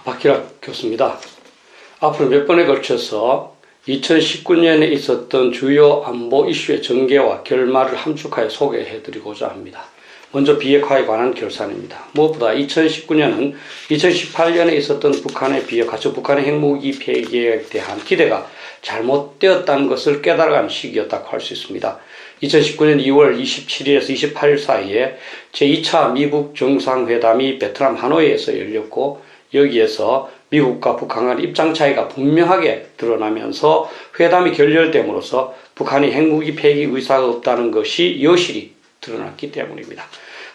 박희락 교수입니다. 앞으로 몇 번에 걸쳐서 2019년에 있었던 주요 안보 이슈의 전개와 결말을 함축하여 소개해드리고자 합니다. 먼저 비핵화에 관한 결산입니다. 무엇보다 2019년은 2018년에 있었던 북한의 비핵화, 즉 북한의 핵무기 폐기에 대한 기대가 잘못되었다는 것을 깨달아간 시기였다고 할 수 있습니다. 2019년 2월 27일에서 28일 사이에 제2차 미북 정상회담이 베트남 하노이에서 열렸고, 여기에서 미국과 북한 간 입장 차이가 분명하게 드러나면서 회담이 결렬됨으로써 북한이 핵무기 폐기 의사가 없다는 것이 여실히 드러났기 때문입니다.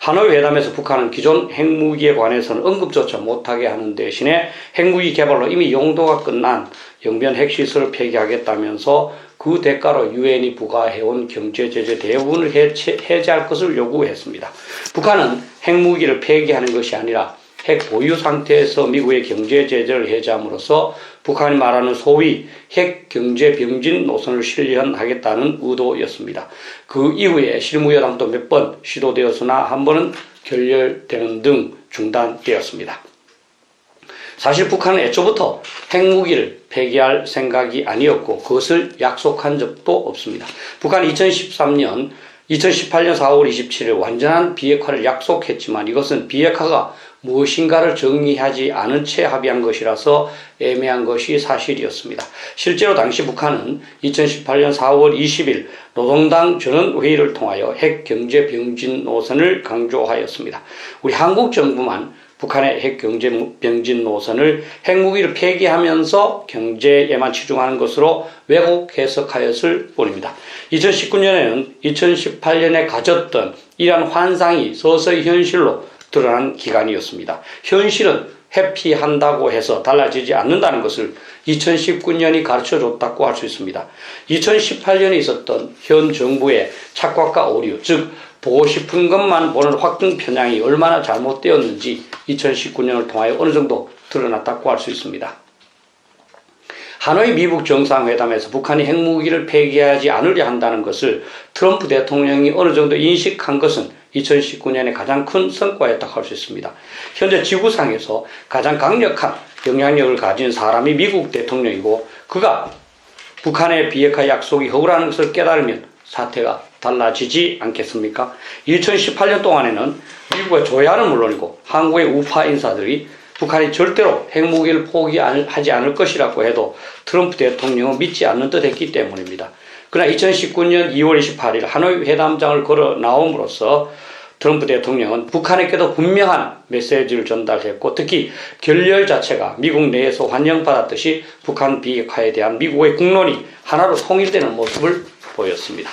하노이 회담에서 북한은 기존 핵무기에 관해서는 언급조차 못하게 하는 대신에 핵무기 개발로 이미 용도가 끝난 영변 핵시설을 폐기하겠다면서 그 대가로 유엔이 부과해온 경제제재 대부분을 해제할 것을 요구했습니다. 북한은 핵무기를 폐기하는 것이 아니라 핵 보유 상태에서 미국의 경제 제재를 해제함으로써 북한이 말하는 소위 핵 경제 병진 노선을 실현하겠다는 의도였습니다. 그 이후에 실무회담도 몇 번 시도되었으나 한 번은 결렬되는 등 중단되었습니다. 사실 북한은 애초부터 핵무기를 폐기할 생각이 아니었고 그것을 약속한 적도 없습니다. 북한이 2018년 4월 27일 완전한 비핵화를 약속했지만 이것은 비핵화가 무엇인가를 정리하지 않은 채 합의한 것이라서 애매한 것이 사실이었습니다. 실제로 당시 북한은 2018년 4월 20일 노동당 전원회의를 통하여 핵 경제 병진 노선을 강조하였습니다. 우리 한국 정부만 북한의 핵 경제 병진 노선을 핵무기를 폐기하면서 경제에만 치중하는 것으로 왜곡 해석하였을 뿐입니다. 2019년에는 2018년에 가졌던 이러한 환상이 서서히 현실로 드러난 기간이었습니다. 현실은 회피한다고 해서 달라지지 않는다는 것을 2019년이 가르쳐줬다고 할 수 있습니다. 2018년에 있었던 현 정부의 착각과 오류, 즉 보고 싶은 것만 보는 확증 편향이 얼마나 잘못되었는지 2019년을 통하여 어느 정도 드러났다고 할 수 있습니다. 하노이 미북 정상회담에서 북한이 핵무기를 폐기하지 않으려 한다는 것을 트럼프 대통령이 어느 정도 인식한 것은 2019년의 가장 큰 성과였다고 할 수 있습니다. 현재 지구상에서 가장 강력한 영향력을 가진 사람이 미국 대통령이고 그가 북한의 비핵화 약속이 허구라는 것을 깨달으면 사태가 달라지지 않겠습니까? 2018년 동안에는 미국의 조야는 물론이고 한국의 우파 인사들이 북한이 절대로 핵무기를 포기하지 않을 것이라고 해도 트럼프 대통령은 믿지 않는 듯 했기 때문입니다. 그러나 2019년 2월 28일 하노이 회담장을 걸어 나옴으로써 트럼프 대통령은 북한에게도 분명한 메시지를 전달했고 특히 결렬 자체가 미국 내에서 환영받았듯이 북한 비핵화에 대한 미국의 국론이 하나로 통일되는 모습을 보였습니다.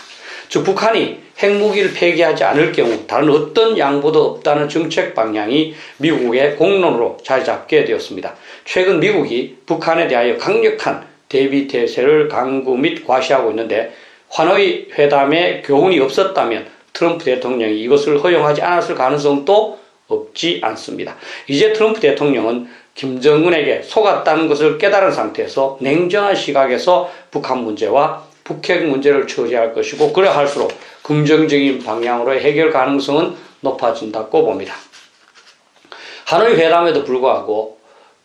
즉 북한이 핵무기를 폐기하지 않을 경우 다른 어떤 양보도 없다는 정책 방향이 미국의 공론으로 자리 잡게 되었습니다. 최근 미국이 북한에 대하여 강력한 대비 태세를 강구 및 과시하고 있는데 하노이 회담에 교훈이 없었다면 트럼프 대통령이 이것을 허용하지 않았을 가능성도 없지 않습니다. 이제 트럼프 대통령은 김정은에게 속았다는 것을 깨달은 상태에서 냉정한 시각에서 북한 문제와 북핵 문제를 처리할 것이고 그래 할수록 긍정적인 방향으로의 해결 가능성은 높아진다고 봅니다. 하노이 회담에도 불구하고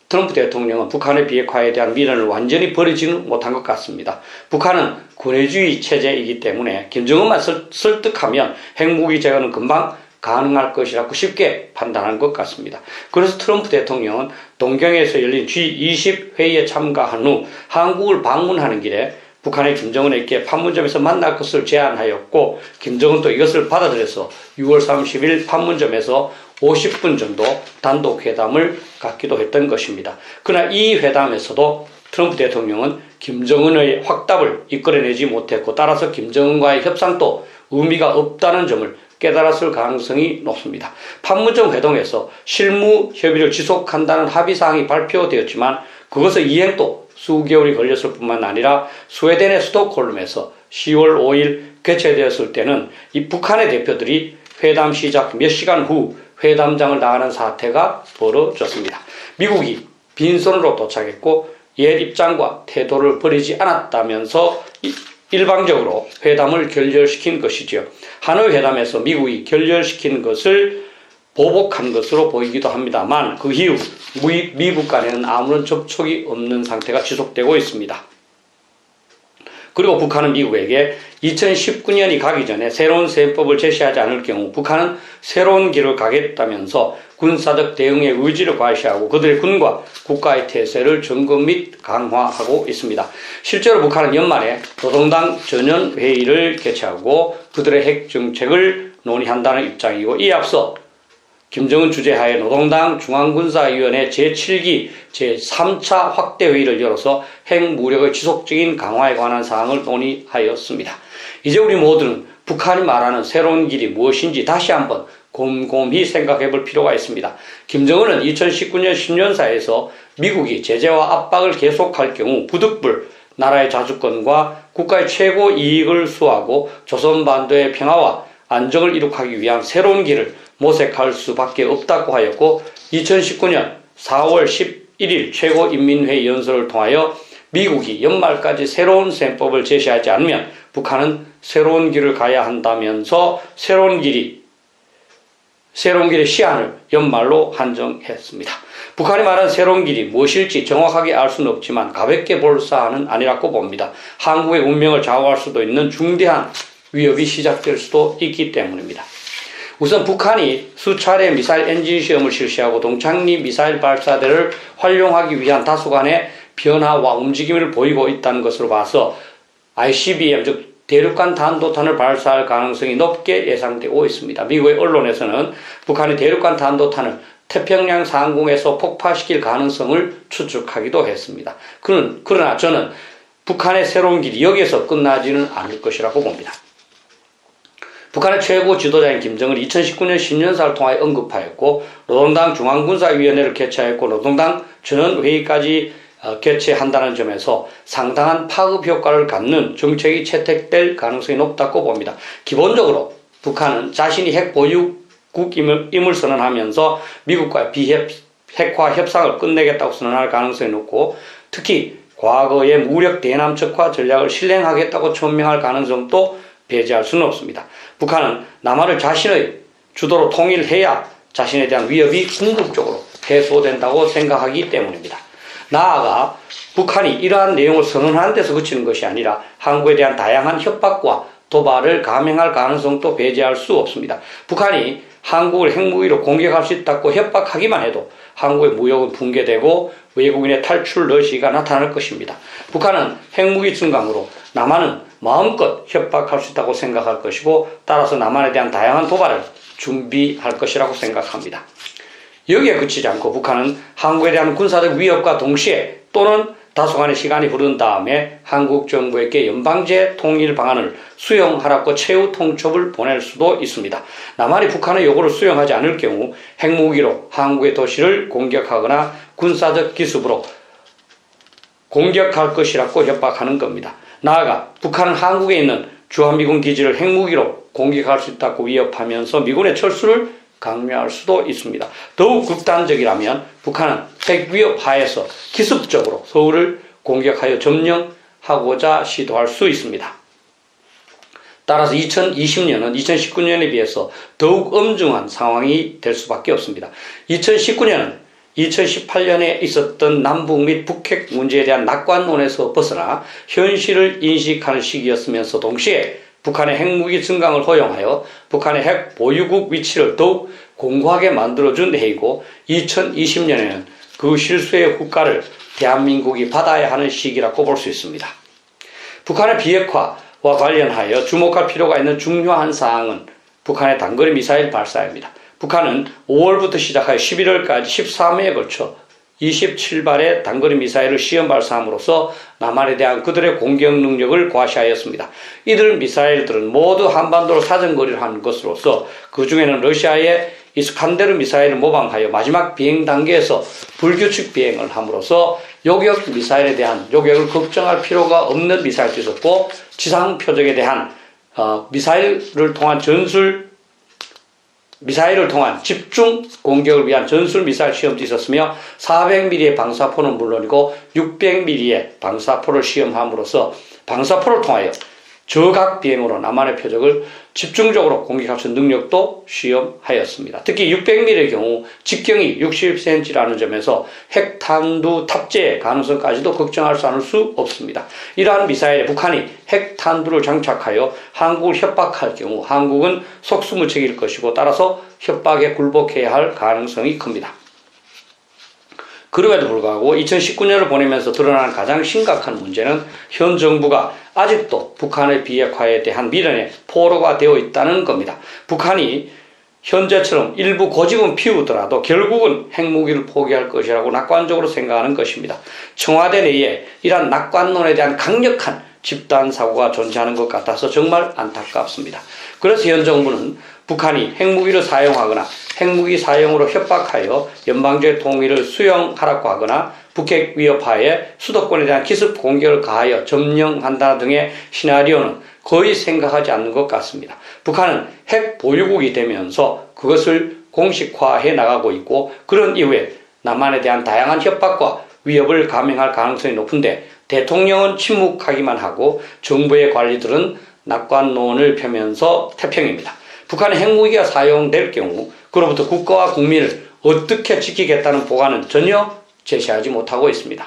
트럼프 대통령은 북한의 비핵화에 대한 미련을 완전히 버리지는 못한 것 같습니다. 북한은 군의주의 체제이기 때문에 김정은만 설득하면 핵무기 제거는 금방 가능할 것이라고 쉽게 판단한 것 같습니다. 그래서 트럼프 대통령은 동경에서 열린 G20 회의에 참가한 후 한국을 방문하는 길에 북한의 김정은에게 판문점에서 만날 것을 제안하였고 김정은도 이것을 받아들여서 6월 30일 판문점에서 50분 정도 단독 회담을 갖기도 했던 것입니다. 그러나 이 회담에서도 트럼프 대통령은 김정은의 확답을 이끌어내지 못했고 따라서 김정은과의 협상도 의미가 없다는 점을 깨달았을 가능성이 높습니다. 판문점 회동에서 실무 협의를 지속한다는 합의사항이 발표되었지만 그것의 이행도 수개월이 걸렸을 뿐만 아니라 스웨덴의 스톡홀름에서 10월 5일 개최되었을 때는 이 북한의 대표들이 회담 시작 몇 시간 후 회담장을 나가는 사태가 벌어졌습니다. 미국이 빈손으로 도착했고 옛 입장과 태도를 버리지 않았다면서 일방적으로 회담을 결렬시킨 것이죠. 하노이 회담에서 미국이 결렬시킨 것을 보복한 것으로 보이기도 합니다만 그 이후 미국 간에는 아무런 접촉이 없는 상태가 지속되고 있습니다. 그리고 북한은 미국에게 2019년이 가기 전에 새로운 세법을 제시하지 않을 경우 북한은 새로운 길을 가겠다면서 군사적 대응의 의지를 과시하고 그들의 군과 국가의 태세를 점검 및 강화하고 있습니다. 실제로 북한은 연말에 노동당 전연회의를 개최하고 그들의 핵 정책을 논의한다는 입장이고, 이에 앞서 김정은 주재하에 노동당 중앙군사위원회 제7기 제3차 확대회의를 열어서 핵무력의 지속적인 강화에 관한 사항을 논의하였습니다. 이제 우리 모두는 북한이 말하는 새로운 길이 무엇인지 다시 한번 곰곰이 생각해 볼 필요가 있습니다. 김정은은 2019년 10년사에서 미국이 제재와 압박을 계속할 경우 부득불 나라의 자주권과 국가의 최고 이익을 수호하고 조선반도의 평화와 안정을 이룩하기 위한 새로운 길을 모색할 수밖에 없다고 하였고, 2019년 4월 11일 최고인민회의 연설을 통하여 미국이 연말까지 새로운 셈법을 제시하지 않으면 북한은 새로운 길을 가야 한다면서 새로운 길의 시한을 연말로 한정했습니다. 북한이 말한 새로운 길이 무엇일지 정확하게 알 수는 없지만 가볍게 볼 사안은 아니라고 봅니다. 한국의 운명을 좌우할 수도 있는 중대한 위협이 시작될 수도 있기 때문입니다. 우선 북한이 수차례 미사일 엔진 시험을 실시하고 동창리 미사일 발사대를 활용하기 위한 다소간의 변화와 움직임을 보이고 있다는 것으로 봐서 ICBM, 즉 대륙간 탄도탄을 발사할 가능성이 높게 예상되고 있습니다. 미국의 언론에서는 북한이 대륙간 탄도탄을 태평양 상공에서 폭파시킬 가능성을 추측하기도 했습니다. 그러나 저는 북한의 새로운 길이 여기에서 끝나지는 않을 것이라고 봅니다. 북한의 최고 지도자인 김정은이 2019년 신년사를 통하여 언급하였고, 노동당 중앙군사위원회를 개최하였고 노동당 전원회의까지 개최한다는 점에서 상당한 파급 효과를 갖는 정책이 채택될 가능성이 높다고 봅니다. 기본적으로 북한은 자신이 핵 보유국임을 선언하면서 미국과의 비핵화 협상을 끝내겠다고 선언할 가능성이 높고, 특히 과거의 무력 대남척화 전략을 실행하겠다고 천명할 가능성도 배제할 수는 없습니다. 북한은 남한을 자신의 주도로 통일해야 자신에 대한 위협이 궁극적으로 해소된다고 생각하기 때문입니다. 나아가 북한이 이러한 내용을 선언하는 데서 그치는 것이 아니라 한국에 대한 다양한 협박과 도발을 감행할 가능성도 배제할 수 없습니다. 북한이 한국을 핵무기로 공격할 수 있다고 협박하기만 해도 한국의 무역은 붕괴되고 외국인의 탈출 러시가 나타날 것입니다. 북한은 핵무기 증강으로 남한은 마음껏 협박할 수 있다고 생각할 것이고, 따라서 남한에 대한 다양한 도발을 준비할 것이라고 생각합니다. 여기에 그치지 않고 북한은 한국에 대한 군사적 위협과 동시에 또는 다소간의 시간이 흐른 다음에 한국 정부에게 연방제 통일 방안을 수용하라고 최후 통첩을 보낼 수도 있습니다. 남한이 북한의 요구를 수용하지 않을 경우 핵무기로 한국의 도시를 공격하거나 군사적 기습으로 공격할 것이라고 협박하는 겁니다. 나아가 북한은 한국에 있는 주한미군 기지를 핵무기로 공격할 수 있다고 위협하면서 미군의 철수를 강요할 수도 있습니다. 더욱 극단적이라면 북한은 핵 위협 하에서 기습적으로 서울을 공격하여 점령하고자 시도할 수 있습니다. 따라서 2020년은 2019년에 비해서 더욱 엄중한 상황이 될 수밖에 없습니다. 2019년은 2018년에 있었던 남북 및 북핵 문제에 대한 낙관론에서 벗어나 현실을 인식하는 시기였으면서 동시에 북한의 핵무기 증강을 허용하여 북한의 핵 보유국 위치를 더욱 공고하게 만들어준 해이고, 2020년에는 그 실수의 후과를 대한민국이 받아야 하는 시기라고 볼 수 있습니다. 북한의 비핵화와 관련하여 주목할 필요가 있는 중요한 사항은 북한의 단거리 미사일 발사입니다. 북한은 5월부터 시작하여 11월까지 13회에 걸쳐 27발의 단거리 미사일을 시험 발사함으로써 남한에 대한 그들의 공격 능력을 과시하였습니다. 이들 미사일들은 모두 한반도로 사정거리를 한 것으로서 그 중에는 러시아의 이스칸데르 미사일을 모방하여 마지막 비행 단계에서 불규칙 비행을 함으로써 요격 미사일에 대한 요격을 걱정할 필요가 없는 미사일도 있었고, 지상 표적에 대한 미사일을 통한 집중 공격을 위한 전술 미사일 시험도 있었으며 400mm의 방사포는 물론이고 600mm의 방사포를 시험함으로써 방사포를 통하여 저각 비행으로 남한의 표적을 집중적으로 공격할 수 있는 능력도 시험하였습니다. 특히 600mm의 경우 직경이 60cm라는 점에서 핵탄두 탑재 가능성까지도 걱정할 않을 수 없습니다. 이러한 미사일에 북한이 핵탄두를 장착하여 한국을 협박할 경우 한국은 속수무책일 것이고 따라서 협박에 굴복해야 할 가능성이 큽니다. 그럼에도 불구하고 2019년을 보내면서 드러난 가장 심각한 문제는 현 정부가 아직도 북한의 비핵화에 대한 미련에 포로가 되어 있다는 겁니다. 북한이 현재처럼 일부 고집은 피우더라도 결국은 핵무기를 포기할 것이라고 낙관적으로 생각하는 것입니다. 청와대 내에 이러한 낙관론에 대한 강력한 집단 사고가 존재하는 것 같아서 정말 안타깝습니다. 그래서 현 정부는 북한이 핵무기를 사용하거나 핵무기 사용으로 협박하여 연방제 통일을 수용하라고 하거나 북핵 위협하에 수도권에 대한 기습 공격을 가하여 점령한다 등의 시나리오는 거의 생각하지 않는 것 같습니다. 북한은 핵 보유국이 되면서 그것을 공식화해 나가고 있고 그런 이후에 남한에 대한 다양한 협박과 위협을 감행할 가능성이 높은데 대통령은 침묵하기만 하고 정부의 관리들은 낙관론을 펴면서 태평입니다. 북한의 핵무기가 사용될 경우 그로부터 국가와 국민을 어떻게 지키겠다는 보관은 전혀 제시하지 못하고 있습니다.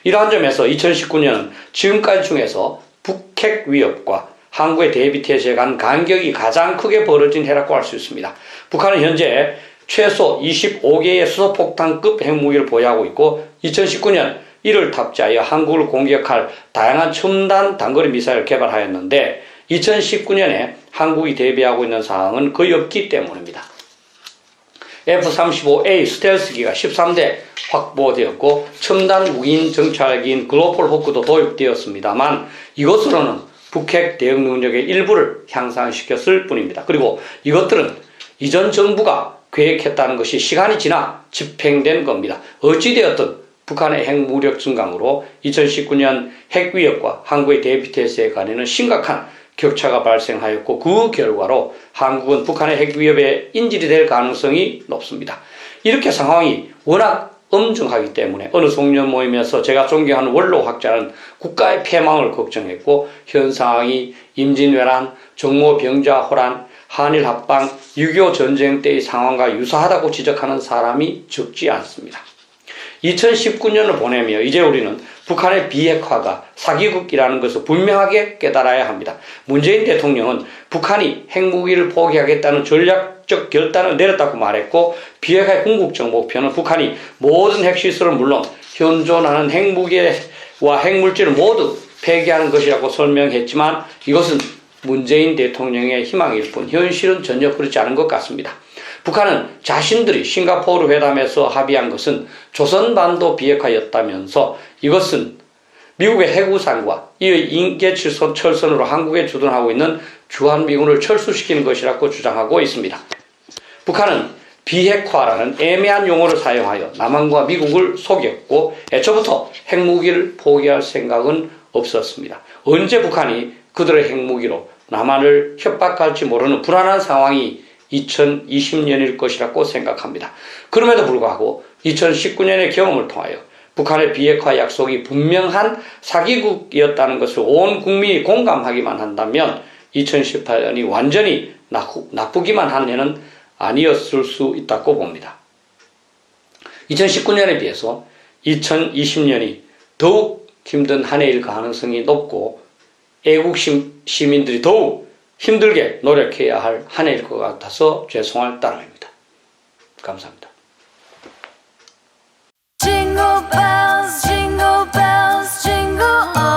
이러한 점에서 2019년은 지금까지 중에서 북핵 위협과 한국의 대비태세에 간 간격이 가장 크게 벌어진 해라고 할 수 있습니다. 북한은 현재 최소 25개의 수소폭탄급 핵무기를 보유하고 있고 2019년 이를 탑재하여 한국을 공격할 다양한 첨단 단거리 미사일을 개발하였는데 2019년에 한국이 대비하고 있는 사항은 거의 없기 때문입니다. F-35A 스텔스기가 13대 확보되었고 첨단 무기인 정찰기인 글로벌 호크도 도입되었습니다만 이것으로는 북핵 대응 능력의 일부를 향상시켰을 뿐입니다. 그리고 이것들은 이전 정부가 계획했다는 것이 시간이 지나 집행된 겁니다. 어찌되었든 북한의 핵무력 증강으로 2019년 핵위협과 한국의 대비태세에 관해는 심각한 격차가 발생하였고 그 결과로 한국은 북한의 핵위협에 인질이 될 가능성이 높습니다. 이렇게 상황이 워낙 엄중하기 때문에 어느 송년 모임에서 제가 존경하는 원로학자는 국가의 패망을 걱정했고 현 상황이 임진왜란, 정모병자호란, 한일합방, 6.25 전쟁 때의 상황과 유사하다고 지적하는 사람이 적지 않습니다. 2019년을 보내며 이제 우리는 북한의 비핵화가 사기극이라는 것을 분명하게 깨달아야 합니다. 문재인 대통령은 북한이 핵무기를 포기하겠다는 전략적 결단을 내렸다고 말했고 비핵화의 궁극적 목표는 북한이 모든 핵시설을 물론 현존하는 핵무기와 핵물질을 모두 폐기하는 것이라고 설명했지만 이것은 문재인 대통령의 희망일 뿐 현실은 전혀 그렇지 않은 것 같습니다. 북한은 자신들이 싱가포르 회담에서 합의한 것은 조선반도 비핵화였다면서 이것은 미국의 핵우산과 이의 인계철선으로 한국에 주둔하고 있는 주한미군을 철수시키는 것이라고 주장하고 있습니다. 북한은 비핵화라는 애매한 용어를 사용하여 남한과 미국을 속였고 애초부터 핵무기를 포기할 생각은 없었습니다. 언제 북한이 그들의 핵무기로 남한을 협박할지 모르는 불안한 상황이 2020년일 것이라고 생각합니다. 그럼에도 불구하고 2019년의 경험을 통하여 북한의 비핵화 약속이 분명한 사기극이었다는 것을 온 국민이 공감하기만 한다면 2018년이 완전히 나쁘기만 한 해는 아니었을 수 있다고 봅니다. 2019년에 비해서 2020년이 더욱 힘든 한 해일 가능성이 높고 애국 시민들이 더욱 힘들게 노력해야 할 한 해일 것 같아서 죄송할 따름입니다. 감사합니다. Jingle bells, jingle bells, jingle all